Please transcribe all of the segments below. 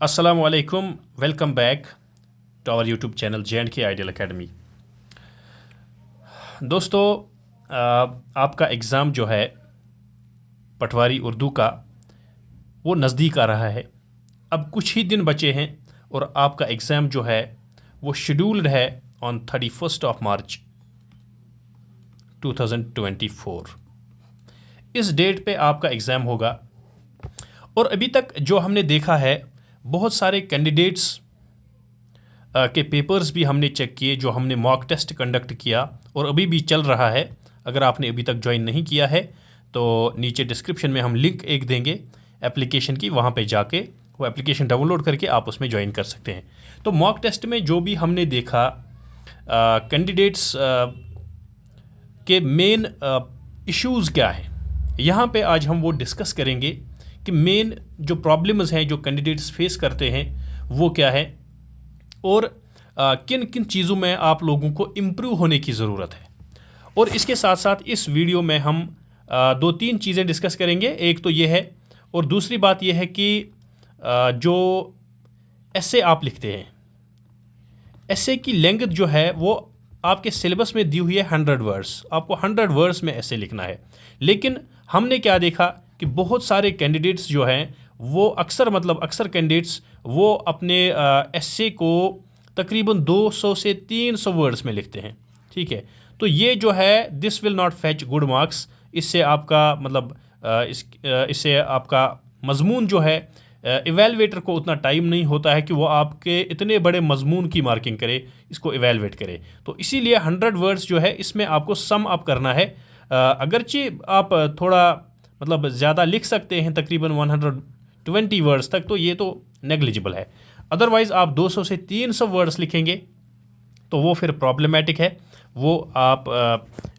अस्सलाम वालेकुम, welcome back to our YouTube channel J&K ideal academy. दोस्तों, आपका एग्ज़ाम जो है पटवारी उर्दू का वो नज़दीक आ रहा है। अब कुछ ही दिन बचे हैं और आपका एग्ज़ाम जो है वो शेड्यूल्ड है ऑन 31 मार्च 2024। इस डेट पे आपका एग्ज़ाम होगा और अभी तक जो हमने देखा है बहुत सारे कैंडिडेट्स के पेपर्स भी हमने चेक किए, जो हमने मॉक टेस्ट कंडक्ट किया और अभी भी चल रहा है। अगर आपने अभी तक ज्वाइन नहीं किया है तो नीचे डिस्क्रिप्शन में हम लिंक एक देंगे एप्लीकेशन की, वहाँ पे जाके वो एप्लीकेशन डाउनलोड करके आप उसमें ज्वाइन कर सकते हैं। तो मॉक टेस्ट में जो भी हमने देखा कैंडिडेट्स के मेन इश्यूज़ क्या हैं, यहाँ पे आज हम वो डिस्कस करेंगे कि मेन जो प्रॉब्लम्स हैं जो कैंडिडेट्स फेस करते हैं वो क्या है और किन किन चीज़ों में आप लोगों को इम्प्रूव होने की ज़रूरत है। और इसके साथ साथ इस वीडियो में हम दो तीन चीज़ें डिस्कस करेंगे। एक तो ये है और दूसरी बात ये है कि जो एसे आप लिखते हैं, एसे की लेंथ जो है वो आपके सिलेबस में दी हुई है 100 वर्ड्स। आपको 100 वर्ड्स में एसे लिखना है। लेकिन हमने क्या देखा कि बहुत सारे कैंडिडेट्स जो हैं वो अक्सर कैंडिडेट्स वो अपने एसे को तकरीबन 200 से 300 वर्ड्स में लिखते हैं। ठीक है, तो ये जो है this will not fetch good marks. इससे आपका इससे आपका मजमून जो है इवेलुएटर को उतना टाइम नहीं होता है कि वो आपके इतने बड़े मजमून की मार्किंग करे, इसको इवेलुएट करे। तो इसीलिए 100 वर्ड्स जो है इसमें आपको सम अप करना है। अगरचे आप थोड़ा ज़्यादा लिख सकते हैं, तकरीबन 120 वर्ड्स तक, तो ये तो नेग्लिजिबल है। अदरवाइज़ आप 200 से 300 वर्ड्स लिखेंगे तो वो फिर प्रॉब्लमेटिक है। वो आप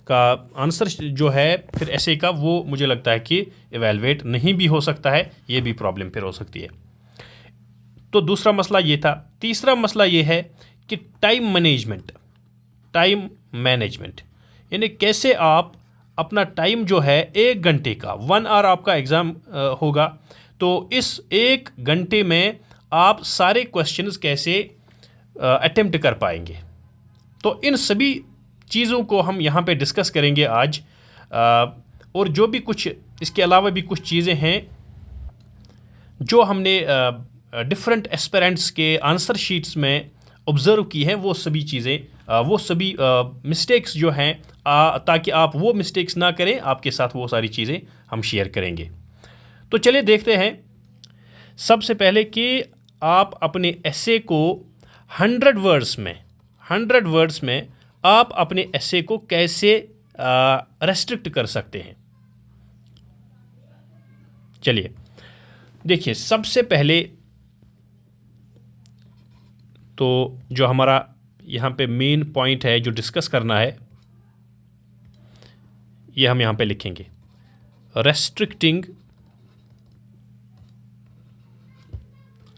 का आंसर जो है फिर ऐसे का वो मुझे लगता है कि इवेलुएट नहीं भी हो सकता है, ये भी प्रॉब्लम फिर हो सकती है। तो दूसरा मसला ये था। तीसरा मसला ये है कि टाइम मैनेजमेंट यानी कैसे आप अपना टाइम जो है 1 घंटे का 1 आवर आपका एग्ज़ाम होगा, तो इस 1 घंटे में आप सारे क्वेश्चंस कैसे अटेम्प्ट कर पाएंगे। तो इन सभी चीज़ों को हम यहाँ पे डिस्कस करेंगे आज। और जो भी कुछ इसके अलावा भी कुछ चीज़ें हैं जो हमने डिफरेंट एस्पिरेंट्स के आंसर शीट्स में ऑब्ज़र्व की हैं, वो सभी चीज़ें वो सभी मिस्टेक्स जो हैं ताकि आप वो मिस्टेक्स ना करें, आपके साथ वो सारी चीज़ें हम शेयर करेंगे। तो चलिए देखते हैं सबसे पहले कि आप अपने एसे को 100 वर्ड्स में आप अपने एसे को कैसे रेस्ट्रिक्ट कर सकते हैं। चलिए देखिए, सबसे पहले तो जो हमारा यहाँ पे मेन पॉइंट है जो डिस्कस करना है, ये हम यहाँ पे लिखेंगे, restricting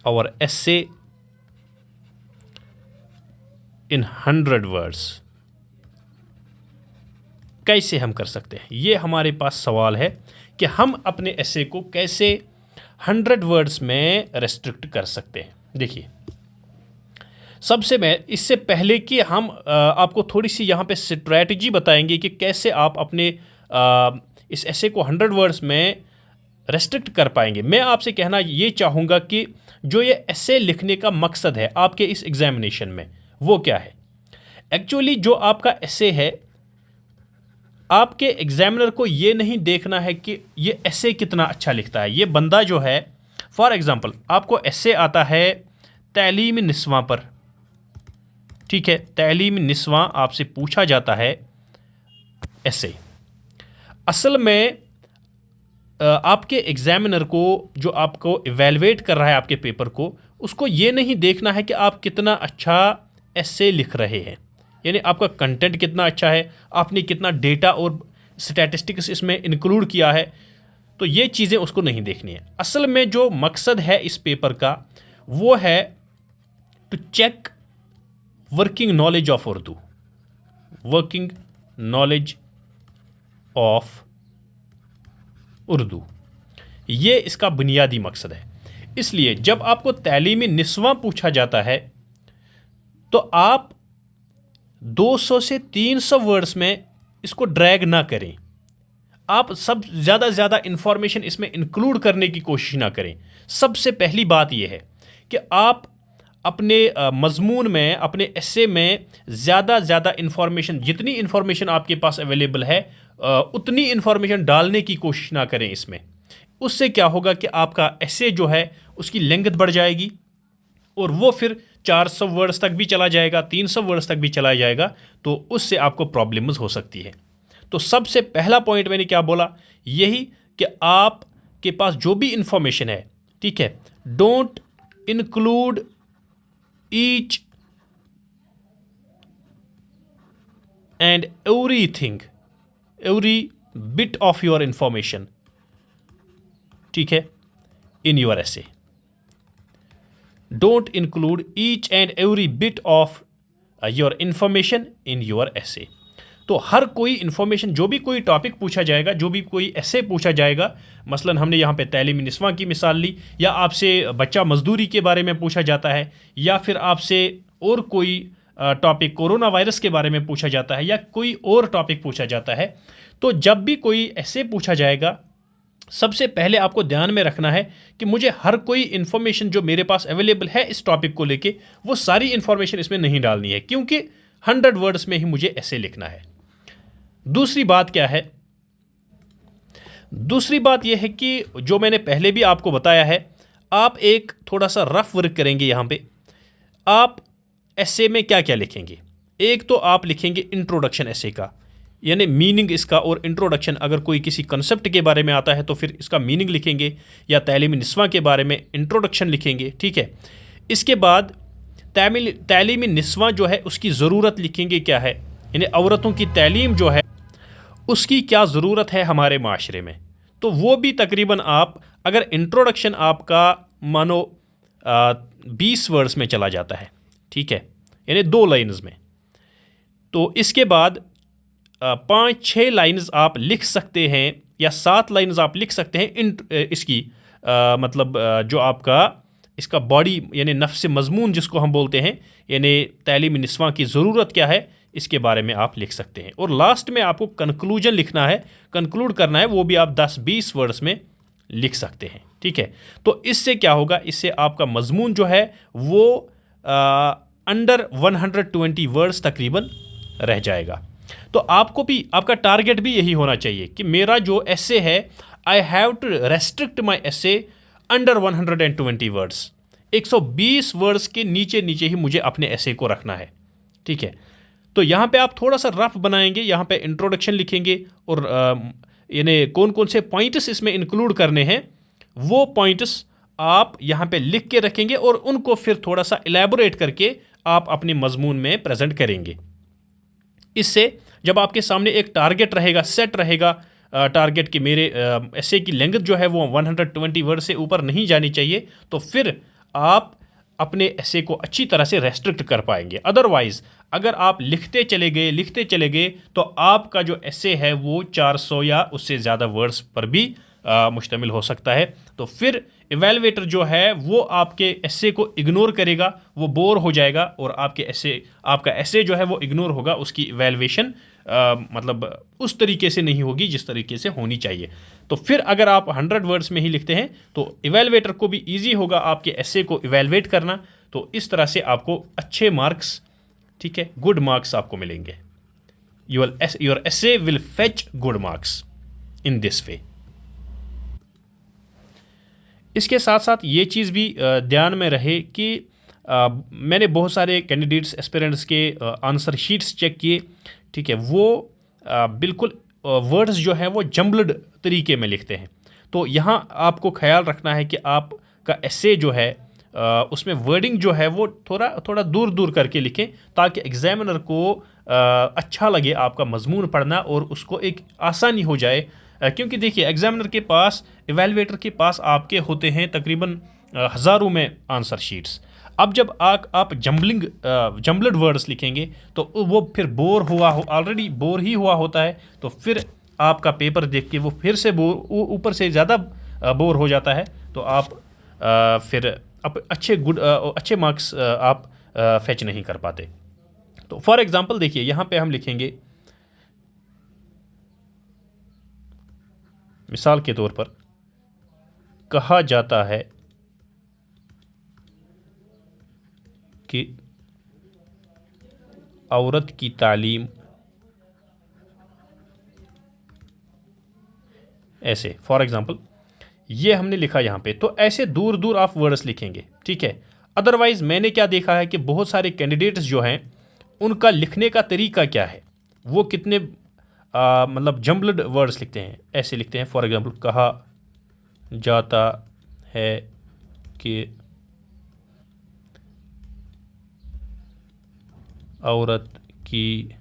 our essay in 100 words. कैसे हम कर सकते हैं, ये हमारे पास सवाल है कि हम अपने एसे को कैसे 100 वर्ड्स में रेस्ट्रिक्ट कर सकते हैं। देखिए, इससे पहले कि हम आपको थोड़ी सी यहाँ पे स्ट्रैटेजी बताएंगे कि कैसे आप अपने इस एसे को 100 वर्ड्स में रेस्ट्रिक्ट कर पाएंगे। मैं आपसे कहना ये चाहूँगा कि जो ये एसे लिखने का मकसद है आपके इस एग्जामिनेशन में वो क्या है। एक्चुअली जो आपका एसे है, आपके एग्जामिनर को ये नहीं देखना है कि ये एसे कितना अच्छा लिखता है। ये बंदा जो है, फॉर एग्जांपल आपको एसे आता है तालीम निस्वां पर, ठीक है, तालीम निस्वां आपसे पूछा जाता है एसे। असल में आपके एग्जामिनर को, जो आपको इवेलुएट कर रहा है आपके पेपर को, उसको ये नहीं देखना है कि आप कितना अच्छा एसे लिख रहे हैं, यानी आपका कंटेंट कितना अच्छा है, आपने कितना डेटा और स्टैटिस्टिक्स इसमें इंक्लूड किया है, तो ये चीज़ें उसको नहीं देखनी है। असल में जो मकसद है इस पेपर का वो है to check working knowledge of Urdu. ये इसका बुनियादी मकसद है। इसलिए जब आपको तालीमी निस्वां पूछा जाता है तो आप 200 से 300 वर्ड्स में इसको ड्रैग ना करें। आप सब ज़्यादा से ज़्यादा इंफॉर्मेशन इसमें इंक्लूड करने की कोशिश ना करें। सबसे पहली बात यह है कि आप अपने मज़मून में, अपने एसे में ज़्यादा ज़्यादा इंफॉर्मेशन, जितनी इंफॉर्मेशन आपके पास अवेलेबल है उतनी इंफॉर्मेशन डालने की कोशिश ना करें इसमें। उससे क्या होगा कि आपका एसे जो है उसकी लेंथ बढ़ जाएगी और वो फिर 400 वर्ड्स तक भी चला जाएगा, 300 वर्ड्स तक भी चला जाएगा, तो उससे आपको प्रॉब्लम्स हो सकती है। तो सबसे पहला पॉइंट मैंने क्या बोला, यही कि आपके पास जो भी इंफॉर्मेशन है, ठीक है, don't include each and everything, every bit of your information, ठीक है, in your essay. Don't include each and every bit of your information in your एसे। तो हर कोई इंफॉर्मेशन, जो भी कोई टॉपिक पूछा जाएगा, जो भी कोई ऐसे पूछा जाएगा, मसलन हमने यहाँ पे तालीमी निस्वां की मिसाल ली, या आपसे बच्चा मजदूरी के बारे में पूछा जाता है, या फिर आपसे और कोई टॉपिक कोरोना वायरस के बारे में पूछा जाता है, या कोई और टॉपिक पूछा जाता है, तो जब भी कोई ऐसे पूछा जाएगा, सबसे पहले आपको ध्यान में रखना है कि मुझे हर कोई इन्फॉर्मेशन जो मेरे पास अवेलेबल है इस टॉपिक को लेके, वो सारी इन्फॉर्मेशन इसमें नहीं डालनी है, क्योंकि 100 वर्ड्स में ही मुझे ऐसे लिखना है। दूसरी बात क्या है, दूसरी बात यह है कि जो मैंने पहले भी आपको बताया है, आप एक थोड़ा सा रफ वर्क करेंगे। यहाँ पे आप ऐसे में क्या क्या लिखेंगे, एक तो आप लिखेंगे इंट्रोडक्शन ऐसे का, यानी मीनिंग इसका और इंट्रोडक्शन। अगर कोई किसी कंसेप्ट के बारे में आता है तो फिर इसका मीनिंग लिखेंगे, या तालीमी निस्वां के बारे में इंट्रोडक्शन लिखेंगे, ठीक है। इसके बाद तालीमी निस्वां जो है उसकी ज़रूरत लिखेंगे, क्या है, यानी औरतों की तालीम जो है उसकी क्या ज़रूरत है हमारे माशरे में, तो वो भी तकरीबन आप, अगर इंट्रोडक्शन आपका मानो 20 वर्ड्स में चला जाता है, ठीक है, यानी 2 लाइन्स में, तो इसके बाद 5-6 लाइन्स आप लिख सकते हैं, या 7 लाइन्स आप लिख सकते हैं इसकी मतलब जो आपका इसका बॉडी, यानी नफ्स मज़मून जिसको हम बोलते हैं, यानी तालीमी निस्वां की ज़रूरत क्या है, इसके बारे में आप लिख सकते हैं। और लास्ट में आपको कंक्लूजन लिखना है, कंक्लूड करना है, वो भी आप 10-20 वर्ड्स में लिख सकते हैं, ठीक है। तो इससे क्या होगा, इससे आपका मज़मून जो है वो अंडर 120 वर्ड्स तकरीबन रह जाएगा। तो आपको भी, आपका टारगेट भी यही होना चाहिए कि मेरा जो एसे है, I have to restrict my essay under 120 words, 120 words के नीचे नीचे ही मुझे अपने एसे को रखना है, ठीक है। तो यहाँ पे आप थोड़ा सा रफ बनाएंगे, यहाँ पे इंट्रोडक्शन लिखेंगे, और यानी कौन कौन से पॉइंट्स इसमें इंक्लूड करने हैं वो पॉइंट्स आप यहाँ पे लिख के रखेंगे, और उनको फिर थोड़ा सा इलेबोरेट करके आप अपने मजमून में प्रेजेंट करेंगे। इससे जब आपके सामने एक टारगेट रहेगा, सेट रहेगा टारगेट कि मेरे एसे की लेंथ जो है वो 120 वर्ड से ऊपर नहीं जानी चाहिए, तो फिर आप अपने एसे को अच्छी तरह से रेस्ट्रिक्ट कर पाएंगे। अदरवाइज़ अगर आप लिखते चले गए तो आपका जो एसे है वो 400 या उससे ज़्यादा वर्ड्स पर भी मुश्तमिल हो सकता है। तो फिर इवेलुएटर जो है वो आपके एसे को इग्नोर करेगा, वो बोर हो जाएगा, और आपका एसे जो है वो इग्नोर होगा, उसकी इवेलुएशन मतलब उस तरीके से नहीं होगी जिस तरीके से होनी चाहिए। तो फिर अगर आप 100 वर्ड्स में ही लिखते हैं तो इवेलुएटर को भी ईजी होगा आपके एसे को इवेलुएट करना। तो इस तरह से आपको अच्छे मार्क्स, ठीक है, गुड मार्क्स आपको मिलेंगे। Your essay will fetch good marks in this way. इसके साथ साथ ये चीज़ भी ध्यान में रहे कि मैंने बहुत सारे कैंडिडेट्स एस्पिरेंट्स के आंसर शीट्स चेक किए, ठीक है, वो बिल्कुल वर्ड्स जो है वो जम्बल्ड तरीके में लिखते हैं। तो यहाँ आपको ख्याल रखना है कि आपका एसे जो है उसमें वर्डिंग जो है वो थोड़ा दूर दूर करके लिखें, ताकि एग्जामिनर को अच्छा लगे आपका मजमून पढ़ना और उसको एक आसानी हो जाए। क्योंकि देखिए एग्जामिनर के पास, इवेलुएटर के पास आपके होते हैं तकरीबन हज़ारों में आंसर शीट्स। अब जब आप जम्बल्ड वर्ड्स लिखेंगे तो वो फिर ऑलरेडी बोर ही हुआ होता है, तो फिर आपका पेपर देख के वो फिर से ऊपर से ज़्यादा बोर हो जाता है। तो आप फिर अच्छे मार्क्स आप फेच नहीं कर पाते। तो फॉर एग्जांपल देखिए यहाँ पे हम लिखेंगे, मिसाल के तौर पर कहा जाता है कि औरत की तालीम, ऐसे फॉर एग्जांपल ये हमने लिखा यहाँ पे। तो ऐसे दूर दूर आप वर्ड्स लिखेंगे, ठीक है। अदरवाइज मैंने क्या देखा है कि बहुत सारे कैंडिडेट्स जो हैं उनका लिखने का तरीका क्या है, वो कितने मतलब जम्बल्ड वर्ड्स लिखते हैं। ऐसे लिखते हैं फॉर एग्जांपल, कहा जाता है कि औरत की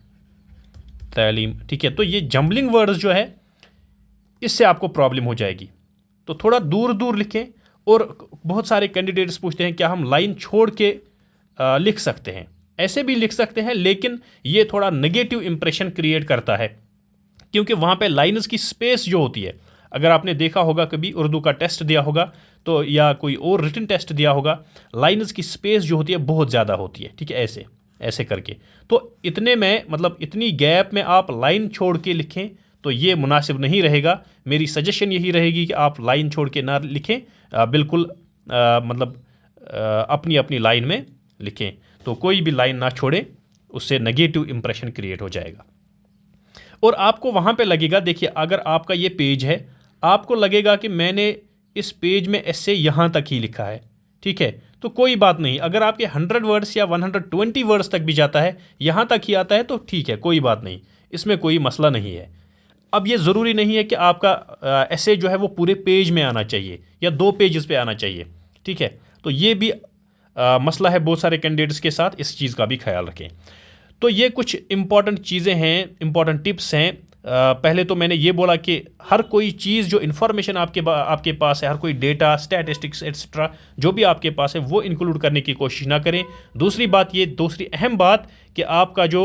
तालीम, ठीक है। तो ये जम्बलिंग वर्ड्स जो है इससे आपको प्रॉब्लम हो जाएगी। तो थोड़ा दूर दूर लिखें। और बहुत सारे कैंडिडेट्स पूछते हैं क्या हम लाइन छोड़ के लिख सकते हैं। ऐसे भी लिख सकते हैं, लेकिन ये थोड़ा नेगेटिव इंप्रेशन क्रिएट करता है, क्योंकि वहाँ पे लाइन्स की स्पेस जो होती है, अगर आपने देखा होगा कभी उर्दू का टेस्ट दिया होगा तो, या कोई और रिटन टेस्ट दिया होगा, लाइन्स की स्पेस जो होती है बहुत ज़्यादा होती है, ठीक है। ऐसे ऐसे करके, तो इतने में मतलब इतनी गैप में आप लाइन छोड़ के लिखें तो ये मुनासिब नहीं रहेगा। मेरी सजेशन यही रहेगी कि आप लाइन छोड़ के ना लिखें, बिल्कुल मतलब अपनी अपनी लाइन में लिखें। तो कोई भी लाइन ना छोड़ें, उससे नेगेटिव इंप्रेशन क्रिएट हो जाएगा। और आपको वहाँ पे लगेगा, देखिए अगर आपका ये पेज है, आपको लगेगा कि मैंने इस पेज में ऐसे यहाँ तक ही लिखा है, ठीक है। तो कोई बात नहीं, अगर आपके 100 वर्ड्स या 120 वर्ड्स तक भी जाता है, यहाँ तक ही आता है तो ठीक है, कोई बात नहीं, इसमें कोई मसला नहीं है। अब ये ज़रूरी नहीं है कि आपका ऐसे जो है वो पूरे पेज में आना चाहिए या 2 पेजेस पे आना चाहिए, ठीक है। तो ये भी मसला है बहुत सारे कैंडिडेट्स के साथ, इस चीज़ का भी ख्याल रखें। तो ये कुछ इंपॉर्टेंट चीज़ें हैं, इंपॉर्टेंट टिप्स हैं। पहले तो मैंने ये बोला कि हर कोई चीज़ जो इन्फॉर्मेशन आपके पास है, हर कोई डेटा, स्टैटिस्टिक्स एट्सेट्रा जो भी आपके पास है, वो इंक्लूड करने की कोशिश ना करें। दूसरी अहम बात कि आपका जो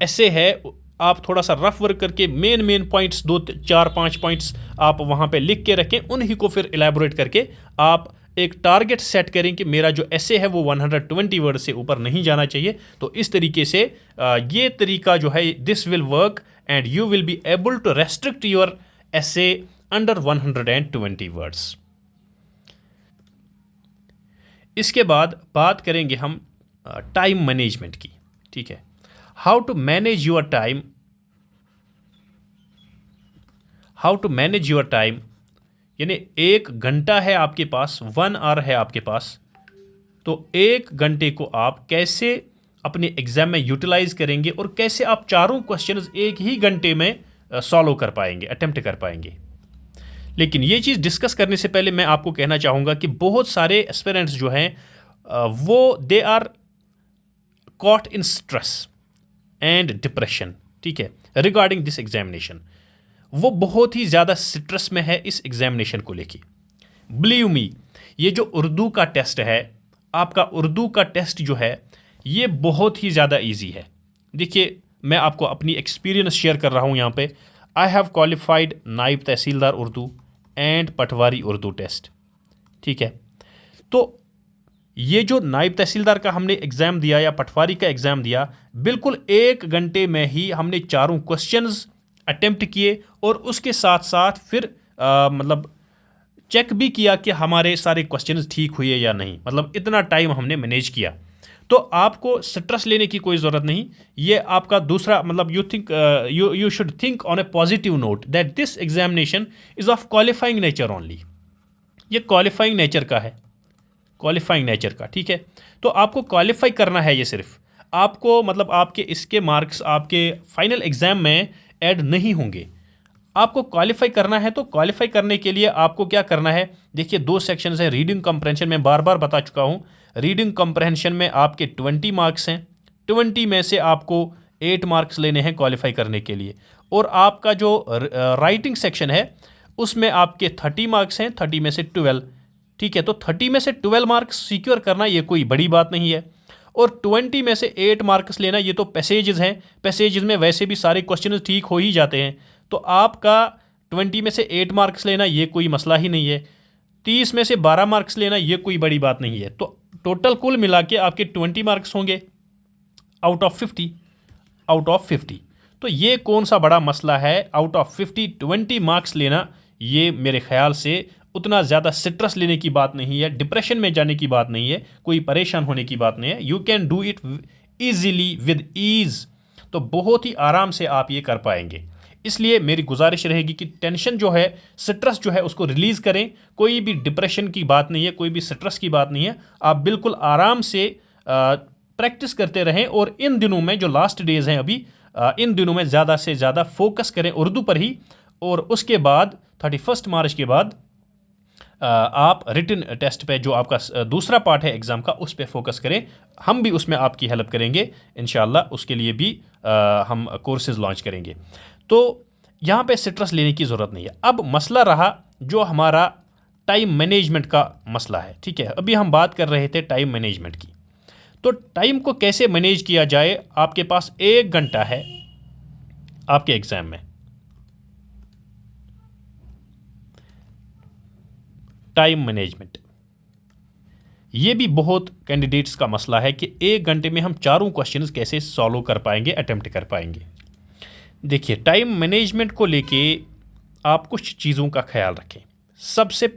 ऐसे है, आप थोड़ा सा रफ वर्क करके मेन पॉइंट्स 2 4 5 पॉइंट्स आप वहाँ पे लिख के रखें, उन्हीं को फिर एलैबोरेट करके आप एक टारगेट सेट करें कि मेरा जो ऐसे है वो 120 वर्ड से ऊपर नहीं जाना चाहिए। तो इस तरीके से ये तरीका जो है, this will work and you will be able to restrict your essay under 120 words. इसके बाद बात करेंगे हम टाइम मैनेजमेंट की, ठीक है। How to manage your time, यानी 1 घंटा है आपके पास, 1 आवर है आपके पास, तो 1 घंटे को आप कैसे अपने एग्जाम में यूटिलाइज करेंगे और कैसे आप चारों क्वेश्चंस एक ही घंटे में सॉल्व कर पाएंगे, अटेम्प्ट कर पाएंगे। लेकिन ये चीज़ डिस्कस करने से पहले मैं आपको कहना चाहूँगा कि बहुत सारे एस्पिरेंट्स जो हैं वो they are caught in stress and depression, ठीक है, रिगार्डिंग दिस एग्जामिनेशन। वो बहुत ही ज़्यादा स्ट्रेस में है इस एग्जामिनेशन को लेके। बिलीव मी, ये जो उर्दू का टेस्ट है, आपका उर्दू का टेस्ट जो है ये बहुत ही ज़्यादा इजी है। देखिए मैं आपको अपनी एक्सपीरियंस शेयर कर रहा हूँ यहाँ पे। आई have qualified naib tehsildar Urdu and patwari Urdu test, ठीक है। तो ये जो नायब तहसीलदार का हमने एग्ज़ाम दिया या पटवारी का एग्ज़ाम दिया, बिल्कुल 1 घंटे में ही हमने चारों क्वेश्चंस अटेम्प्ट किए और उसके साथ साथ फिर मतलब चेक भी किया कि हमारे सारे क्वेश्चंस ठीक हुए या नहीं। मतलब इतना टाइम हमने मैनेज किया। तो आपको स्ट्रेस लेने की कोई ज़रूरत नहीं। ये आपका दूसरा मतलब you should think on A positive note that this examination is of qualifying nature only. ये क्वालिफाइंग नेचर का है, क्वालिफाइंग नेचर का, ठीक है। तो आपको क्वालिफाई करना है, ये सिर्फ आपको मतलब आपके इसके मार्क्स आपके फाइनल एग्ज़ाम में ऐड नहीं होंगे। आपको क्वालिफाई करना है, तो क्वालिफाई करने के लिए आपको क्या करना है, देखिए 2 सेक्शंस हैं। रीडिंग कॉम्प्रहेंशन में बार बार बता चुका हूँ, रीडिंग कॉम्प्रहेंशन में आपके 20 मार्क्स हैं। 20 में से आपको 8 मार्क्स लेने हैं क्वालिफाई करने के लिए। और आपका जो राइटिंग सेक्शन है उसमें आपके 30 मार्क्स हैं, 30 में से 12, ठीक है। तो 30 में से 12 मार्क्स सिक्योर करना ये कोई बड़ी बात नहीं है। और 20 में से 8 मार्क्स लेना, ये तो पैसेजेस हैं, पैसेजेस में वैसे भी सारे क्वेश्चन ठीक हो ही जाते हैं। तो आपका 20 में से 8 मार्क्स लेना ये कोई मसला ही नहीं है। 30 में से 12 मार्क्स लेना ये कोई बड़ी बात नहीं है। तो टोटल कुल मिला के आपके 20 मार्क्स होंगे आउट ऑफ 50। तो ये कौन सा बड़ा मसला है? आउट ऑफ 50 20 मार्क्स लेना, ये मेरे ख्याल से उतना ज़्यादा स्ट्रेस लेने की बात नहीं है, डिप्रेशन में जाने की बात नहीं है, कोई परेशान होने की बात नहीं है। You can do it easily with ease. तो बहुत ही आराम से आप ये कर पाएंगे। इसलिए मेरी गुजारिश रहेगी कि टेंशन जो है, स्ट्रेस जो है, उसको रिलीज़ करें। कोई भी डिप्रेशन की बात नहीं है, कोई भी स्ट्रेस की बात नहीं है। आप बिल्कुल आराम से प्रैक्टिस करते रहें और इन दिनों में जो लास्ट डेज़ हैं अभी, इन दिनों में ज़्यादा से ज़्यादा फोकस करें उर्दू पर ही। और उसके बाद 31 मार्च के बाद आप रिटन टेस्ट पे जो आपका दूसरा पार्ट है एग्ज़ाम का, उस पे फोकस करें। हम भी उसमें आपकी हेल्प करेंगे इंशाल्लाह। उसके लिए भी हम कोर्सेज लॉन्च करेंगे। तो यहाँ पे स्ट्रेस लेने की ज़रूरत नहीं है। अब मसला रहा जो हमारा टाइम मैनेजमेंट का मसला है। ठीक है, अभी हम बात कर रहे थे टाइम मैनेजमेंट की। तो टाइम को कैसे मैनेज किया जाए? आपके पास 1 घंटा है आपके एग्ज़ाम में। टाइम मैनेजमेंट ये भी बहुत कैंडिडेट्स का मसला है कि 1 घंटे में हम चारों क्वेश्चंस कैसे सॉल्व कर पाएंगे, अटेम्प्ट कर पाएंगे। देखिए, टाइम मैनेजमेंट को लेके आप कुछ चीज़ों का ख्याल रखें। सबसे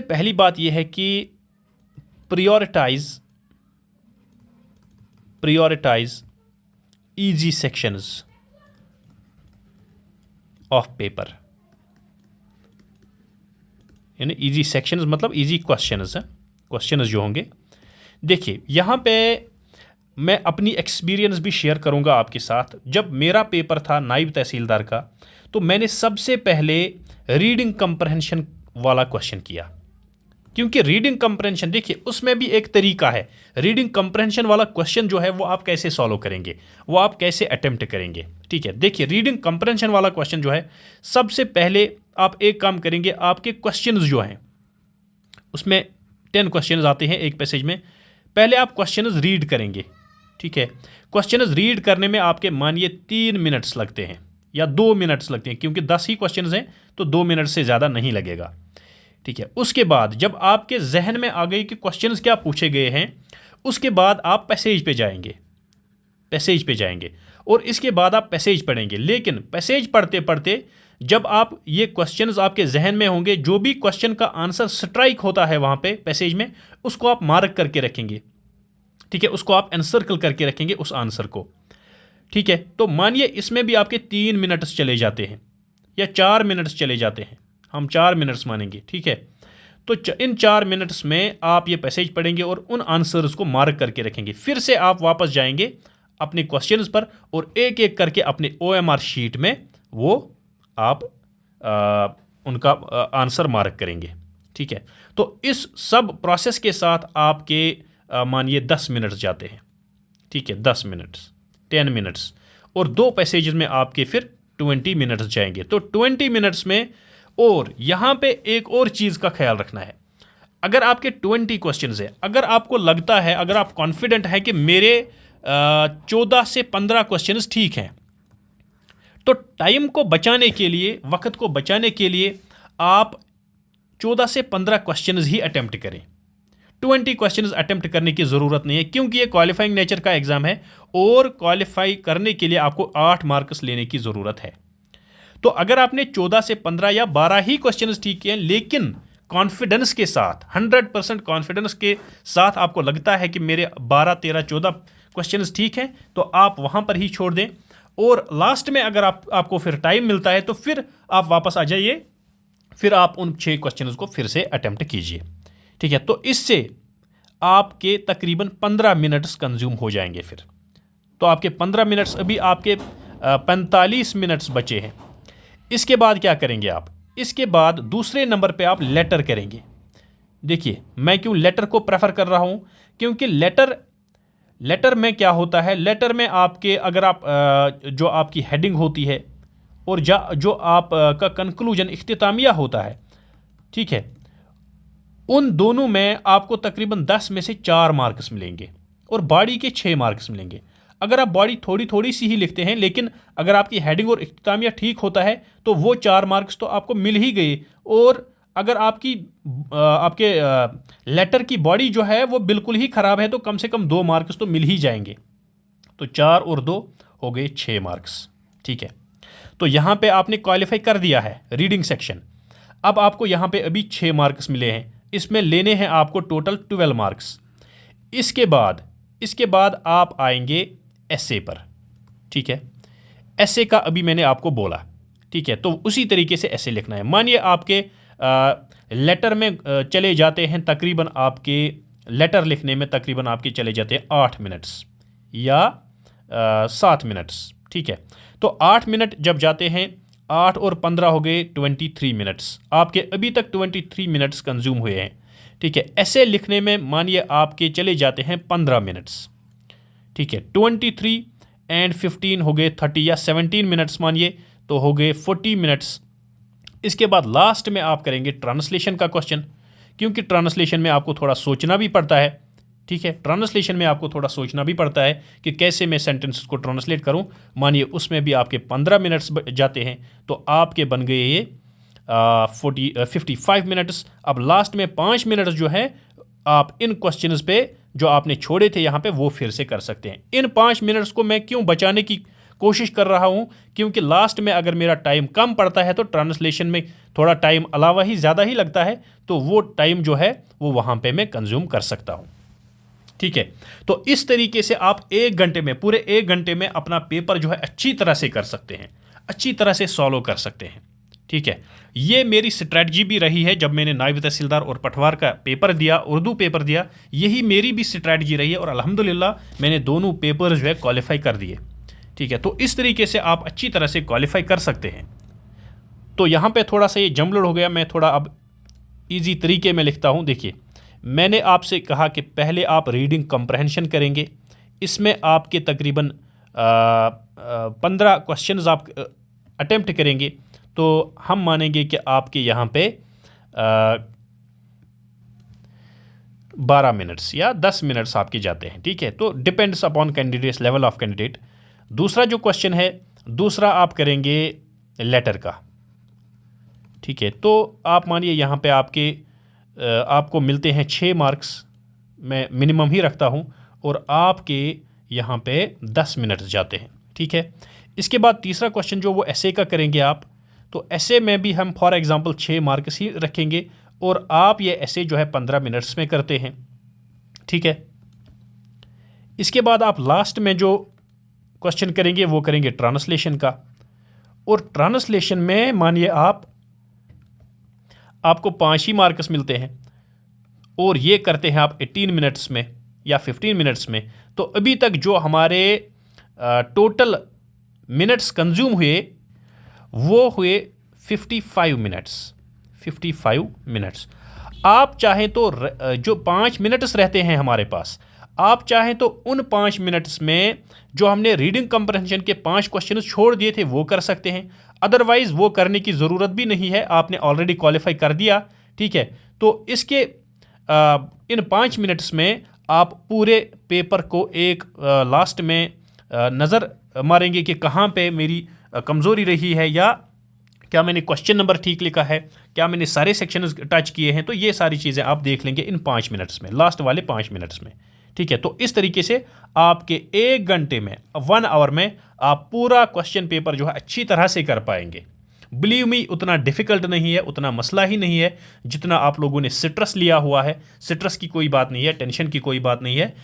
पहली बात यह है कि prioritize easy sections of paper। यानी easy sections मतलब easy questions है, क्वेश्चंस जो होंगे। देखिए, यहाँ पे मैं अपनी एक्सपीरियंस भी शेयर करूँगा आपके साथ। जब मेरा पेपर था नायब तहसीलदार का, तो मैंने सबसे पहले रीडिंग कंप्रहेंशन वाला क्वेश्चन किया। क्योंकि रीडिंग कंप्रहेंशन, देखिए, उसमें भी एक तरीका है। रीडिंग कंप्रहेंशन वाला क्वेश्चन जो है वो आप कैसे सॉल्व करेंगे, वो आप कैसे अटेम्प्ट करेंगे। ठीक है, देखिए, रीडिंग कंप्रहेंशन वाला क्वेश्चन जो है, सबसे पहले आप एक काम करेंगे। आपके क्वेश्चंस जो हैं उसमें 10 क्वेश्चंस आते हैं एक पैसेज में। पहले आप क्वेश्चंस रीड करेंगे। ठीक है, क्वेश्चंस रीड करने में आपके मानिए 3 मिनट्स लगते हैं या 2 मिनट्स लगते हैं, क्योंकि 10 ही क्वेश्चंस हैं तो 2 मिनट से ज़्यादा नहीं लगेगा। ठीक है, उसके बाद जब आपके जहन में आ गई कि क्वेश्चंस क्या पूछे गए हैं, उसके बाद आप पैसेज पे जाएंगे और इसके बाद आप पैसेज पढ़ेंगे। लेकिन पैसेज पढ़ते पढ़ते जब आप ये क्वेश्चंस आपके जहन में होंगे, जो भी क्वेश्चन का आंसर स्ट्राइक होता है वहाँ पे पैसेज में, उसको आप मार्क करके रखेंगे। ठीक है, उसको आप एनसर्कल करके रखेंगे उस आंसर को। ठीक है, तो मानिए इसमें भी आपके 3 मिनट्स चले जाते हैं या 4 मिनट्स चले जाते हैं, हम 4 मिनट्स मानेंगे। ठीक है, तो इन 4 मिनट्स में आप ये पैसेज पढ़ेंगे और उन आंसर्स को मार्क करके रखेंगे। फिर से आप वापस जाएंगे अपने क्वेश्चंस पर और एक एक करके अपने OMR शीट में वो आप उनका आंसर मार्क करेंगे। ठीक है, तो इस सब प्रोसेस के साथ आपके मानिए 10 मिनट्स जाते हैं। ठीक है, 10 मिनट्स, 10 मिनट्स और 2 पैसेजेस में आपके फिर 20 मिनट्स जाएंगे। तो 20 मिनट्स में, और यहाँ पे एक और चीज़ का ख्याल रखना है। अगर आपके 20 क्वेश्चंस है, अगर आपको लगता है, अगर आप कॉन्फिडेंट है कि मेरे 14 से 15 क्वेश्चंस ठीक हैं, तो टाइम को बचाने के लिए, वक्त को बचाने के लिए आप 14 से 15 क्वेश्चंस ही अटेम्प्ट करें। 20 क्वेश्चंस अटेम्प्ट करने की ज़रूरत नहीं है, क्योंकि ये क्वालिफाइंग नेचर का एग्ज़ाम है और क्वालिफाई करने के लिए आपको 8 मार्क्स लेने की ज़रूरत है। तो अगर आपने 14 से 15 या 12 ही क्वेश्चंस ठीक किए, लेकिन कॉन्फिडेंस के साथ, 100% कॉन्फिडेंस के साथ आपको लगता है कि मेरे 12, 13, 14 क्वेश्चंस ठीक हैं, तो आप वहाँ पर ही छोड़ दें। और लास्ट में अगर आपको फिर टाइम मिलता है तो फिर आप वापस आ जाइए, फिर आप उन 6 क्वेश्चंस को फिर से अटेम्प्ट कीजिए। ठीक है, तो इससे आपके तकरीबन 15 मिनट्स कंज्यूम हो जाएंगे। फिर तो आपके 15 मिनट्स, अभी आपके 45 मिनट्स बचे हैं। इसके बाद क्या करेंगे आप? इसके बाद दूसरे नंबर पे आप लेटर करेंगे। देखिए, मैं क्यों लेटर को प्रेफर कर रहा हूँ, क्योंकि लेटर में क्या होता है, लेटर में आपके, अगर आप जो आपकी हेडिंग होती है और जो आप का कंक्लूजन, इख्तितामिया होता है, ठीक है, उन दोनों में आपको तकरीबन 10 में से 4 मार्क्स मिलेंगे और बॉडी के 6 मार्क्स मिलेंगे। अगर आप बॉडी थोड़ी थोड़ी सी ही लिखते हैं, लेकिन अगर आपकी हेडिंग और इख्तितामिया ठीक होता है तो वो 4 मार्क्स तो आपको मिल ही गए। और अगर आपके लेटर की बॉडी जो है वो बिल्कुल ही ख़राब है तो कम से कम 2 मार्क्स तो मिल ही जाएंगे। तो 4 और 2 हो गए 6 मार्क्स। ठीक है, तो यहाँ पे आपने क्वालिफाई कर दिया है रीडिंग सेक्शन। अब आपको यहाँ पे अभी 6 मार्क्स मिले हैं, इसमें लेने हैं आपको टोटल 12 मार्क्स। इसके बाद आप आएंगे एसे पर। ठीक है, एसे का अभी मैंने आपको बोला। ठीक है, तो उसी तरीके से एसे लिखना है। मानिए आपके लेटर में चले जाते हैं तकरीबन, आपके लेटर लिखने में तकरीबन आपके चले जाते हैं 8 मिनट्स या 7 मिनट्स। ठीक है, तो 8 मिनट जब जाते हैं, 8 और 15 हो गए 23 मिनट्स। आपके अभी तक 23 मिनट्स कंज्यूम हुए हैं। ठीक है, ऐसे लिखने में मानिए आपके चले जाते हैं 15 मिनट्स। ठीक है, 23 एंड 15 हो गए 30 या 17 मिनट्स मानिए, तो हो गए 40 मिनट्स। इसके बाद लास्ट में आप करेंगे ट्रांसलेशन का क्वेश्चन, क्योंकि ट्रांसलेशन में आपको थोड़ा सोचना भी पड़ता है। ठीक है, ट्रांसलेशन में आपको थोड़ा सोचना भी पड़ता है कि कैसे मैं सेंटेंस को ट्रांसलेट करूं। मानिए उसमें भी आपके 15 मिनट्स जाते हैं, तो आपके बन गए ये 55 मिनट्स। अब लास्ट में 5 मिनट्स जो है आप इन क्वेश्चंस पे जो आपने छोड़े थे यहाँ पे वो फिर से कर सकते हैं। इन 5 मिनट्स को मैं क्यों बचाने की कोशिश कर रहा हूँ, क्योंकि लास्ट में अगर मेरा टाइम कम पड़ता है तो ट्रांसलेशन में थोड़ा टाइम अलावा ही ज़्यादा ही लगता है, तो वो टाइम जो है वो वहाँ पे मैं कंज्यूम कर सकता हूँ। ठीक है, तो इस तरीके से आप 1 घंटे में, पूरे 1 घंटे में अपना पेपर जो है अच्छी तरह से कर सकते हैं, अच्छी तरह से सॉल्व कर सकते हैं। ठीक है, ये मेरी स्ट्रैटेजी भी रही है जब मैंने नायब तहसीलदार और पटवार का पेपर दिया, उर्दू पेपर दिया, यही मेरी भी स्ट्रैटेजी रही है और अल्हम्दुलिल्लाह मैंने दोनों पेपर जो है क्वालिफाई कर दिए। ठीक है, तो इस तरीके से आप अच्छी तरह से क्वालिफाई कर सकते हैं। तो यहाँ पे थोड़ा सा ये जमलड़ हो गया, मैं थोड़ा अब ईजी तरीके में लिखता हूँ। देखिए, मैंने आपसे कहा कि पहले आप रीडिंग कंप्रहेंशन करेंगे, इसमें आपके तकरीबन 15 क्वेश्चंस आप अटेम्प्ट करेंगे, तो हम मानेंगे कि आपके यहाँ पे 12 मिनट्स या 10 मिनट्स आपके जाते हैं। ठीक है, तो depends upon candidates, level of candidate. दूसरा जो क्वेश्चन है, दूसरा आप करेंगे लेटर का। ठीक है, तो आप मानिए यहाँ पे आपको मिलते हैं 6 मार्क्स, मैं मिनिमम ही रखता हूँ, और आपके यहाँ पे 10 मिनट्स जाते हैं। ठीक है, इसके बाद तीसरा क्वेश्चन जो वो एसे का करेंगे आप, तो एसे में भी हम फॉर एग्जांपल 6 मार्क्स ही रखेंगे, और आप ये एसे जो है 15 मिनट्स में करते हैं। ठीक है, इसके बाद आप लास्ट में जो क्वेश्चन करेंगे वो करेंगे ट्रांसलेशन का, और ट्रांसलेशन में मानिए आपको 5 ही मार्क्स मिलते हैं, और ये करते हैं आप 18 मिनट्स में या 15 मिनट्स में। तो अभी तक जो हमारे टोटल मिनट्स कंज्यूम हुए वो हुए 55 मिनट्स। आप चाहें तो जो 5 मिनट्स रहते हैं हमारे पास, आप चाहें तो उन 5 मिनट्स में जो हमने रीडिंग कंप्रहेंशन के 5 क्वेश्चन छोड़ दिए थे वो कर सकते हैं। अदरवाइज़ वो करने की ज़रूरत भी नहीं है, आपने ऑलरेडी क्वालिफाई कर दिया। ठीक है, तो इसके इन 5 मिनट्स में आप पूरे पेपर को एक लास्ट में नज़र मारेंगे कि कहाँ पे मेरी कमज़ोरी रही है, या क्या मैंने क्वेश्चन नंबर ठीक लिखा है, क्या मैंने सारे सेक्शन टच किए हैं। तो ये सारी चीज़ें आप देख लेंगे इन 5 मिनट्स में, लास्ट वाले 5 मिनट्स में। ठीक है, तो इस तरीके से आपके 1 घंटे में, 1 आवर में आप पूरा क्वेश्चन पेपर जो है अच्छी तरह से कर पाएंगे। बिलीव मी, उतना डिफ़िकल्ट नहीं है, उतना मसला ही नहीं है जितना आप लोगों ने स्ट्रेस लिया हुआ है। स्ट्रेस की कोई बात नहीं है, टेंशन की कोई बात नहीं है।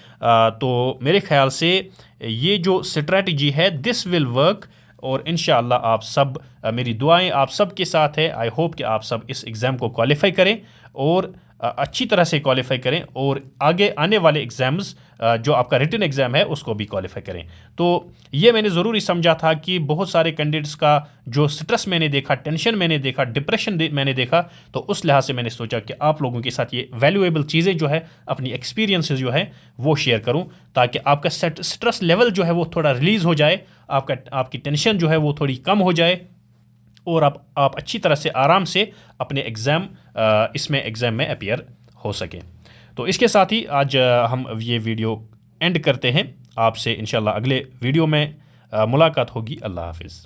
तो मेरे ख्याल से ये जो स्ट्रैटेजी है दिस विल वर्क, और इंशाअल्लाह आप सब, मेरी दुआएं आप सब के साथ है। आई होप कि आप सब इस एग्ज़ाम को क्वालिफाई करें और अच्छी तरह से क्वालिफाई करें, और आगे आने वाले एग्ज़ाम्स जो आपका रिटन एग्ज़ाम है उसको भी क्वालिफाई करें। तो ये मैंने ज़रूरी समझा था कि बहुत सारे कैंडिडेट्स का जो स्ट्रेस मैंने देखा, टेंशन मैंने देखा, डिप्रेशन मैंने देखा, तो उस लिहाज से मैंने सोचा कि आप लोगों के साथ ये वैल्यूएबल चीज़ें जो है, अपनी एक्सपीरियंसेस जो है वो शेयर करूँ, ताकि आपका स्ट्रेस लेवल जो है वो थोड़ा रिलीज़ हो जाए, आपकी टेंशन जो है वो थोड़ी कम हो जाए, और आप अच्छी तरह से आराम से अपने एग्ज़ाम में अपीयर हो सके। तो इसके साथ ही आज हम ये वीडियो एंड करते हैं। आपसे इंशाल्लाह अगले वीडियो में मुलाकात होगी। अल्लाह हाफिज़।